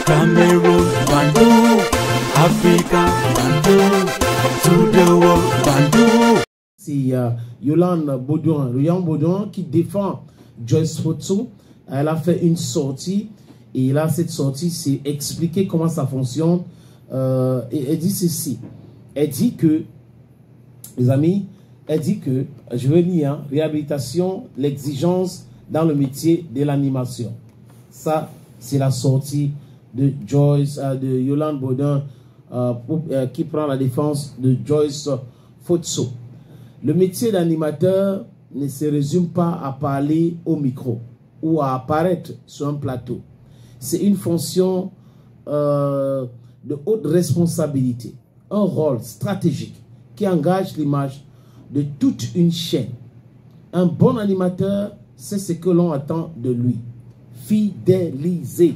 Cameroon, Bandung, Africa, Bandung, to the world, Bandung. C'est Yolande Baudouin qui défend Joyce Fotso. Elle a fait une sortie et là cette sortie c'est expliquer comment ça fonctionne. Et elle dit ceci. Elle dit que, les amis, elle dit que, je vais lire, hein, réhabilitation, l'exigence dans le métier de l'animation. Ça, c'est la sortie de Joyce, de Yolande Baudouin, qui prend la défense de Joyce Fotso. Le métier d'animateur ne se résume pas à parler au micro ou à apparaître sur un plateau. C'est une fonction de haute responsabilité, un rôle stratégique qui engage l'image de toute une chaîne. Un bon animateur, c'est ce que l'on attend de lui. Fidéliser,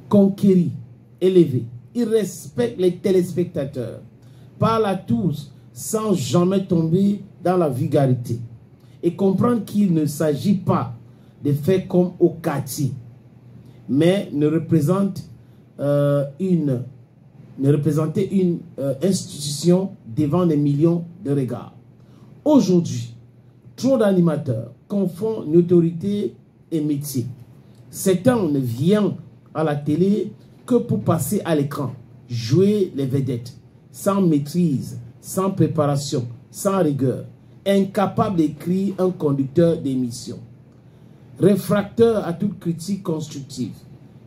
conquérir, élever. Il respecte les téléspectateurs, parle à tous sans jamais tomber dans la vulgarité et comprendre qu'il ne s'agit pas de faire comme au quartier, mais ne représenter une institution devant des millions de regards. Aujourd'hui, trop d'animateurs confondent notoriété et métier. Certains ne viennent à la télé que pour passer à l'écran, jouer les vedettes, sans maîtrise, sans préparation, sans rigueur, incapable d'écrire un conducteur d'émission. Réfractaires à toute critique constructive,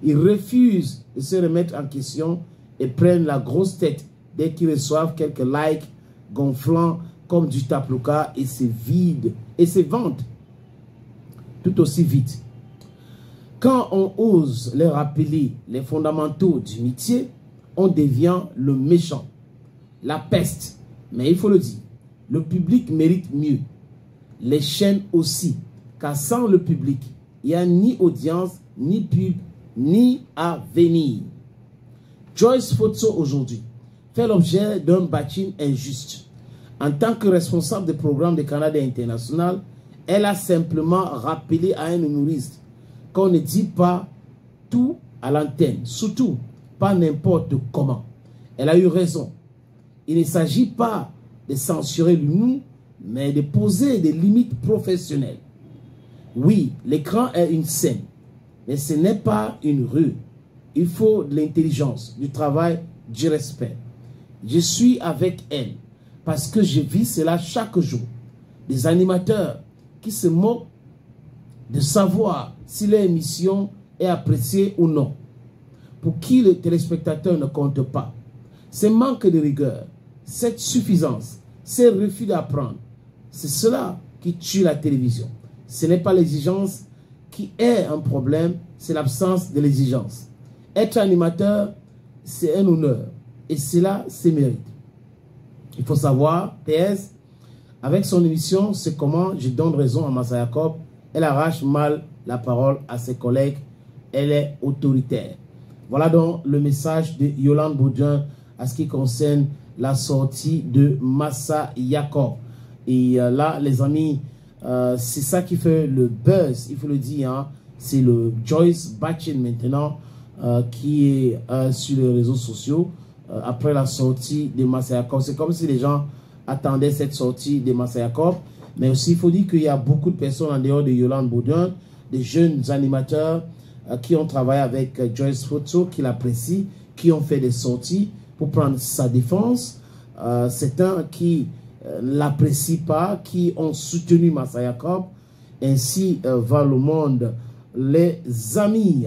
ils refusent de se remettre en question et prennent la grosse tête dès qu'ils reçoivent quelques likes gonflants comme du taplouka et se vident et se vendent tout aussi vite. Quand on ose leur rappeler les fondamentaux du métier, on devient le méchant, la peste. Mais il faut le dire, le public mérite mieux. Les chaînes aussi, car sans le public, il n'y a ni audience, ni pub, ni avenir. Joyce Fotso aujourd'hui fait l'objet d'un bashing injuste. En tant que responsable des programmes de Canada International, elle a simplement rappelé à un humoriste qu'on ne dit pas tout à l'antenne, surtout pas n'importe comment. Elle a eu raison. Il ne s'agit pas de censurer l'humour, mais de poser des limites professionnelles. Oui, l'écran est une scène, mais ce n'est pas une rue. Il faut de l'intelligence, du travail, du respect. Je suis avec elle parce que je vis cela chaque jour. Des animateurs qui se moquent de savoir si leur émission est appréciée ou non. Pour qui le téléspectateur ne compte pas. Ce manque de rigueur, cette suffisance, ce refus d'apprendre, c'est cela qui tue la télévision. Ce n'est pas l'exigence qui est un problème, c'est l'absence de l'exigence. Être animateur, c'est un honneur et cela se mérite. Il faut savoir, PS, avec son émission, c'est comment je donne raison à Massa Jacob, elle arrache mal la parole à ses collègues, elle est autoritaire. Voilà donc le message de Yolande Baudouin à ce qui concerne la sortie de Massa Jacob. Et là, les amis, c'est ça qui fait le buzz, il faut le dire. Hein. C'est le Joyce bashing maintenant qui est sur les réseaux sociaux après la sortie de Massa Jacob. C'est comme si les gens attendaient cette sortie de Massa Jacob. Mais aussi, il faut dire qu'il y a beaucoup de personnes en dehors de Yolande Baudouin, des jeunes animateurs qui ont travaillé avec Joyce Fotso, qui l'apprécient, qui ont fait des sorties pour prendre sa défense. Certains qui ne l'apprécient pas, qui ont soutenu Massa Jacob. Ainsi va le monde, les amis.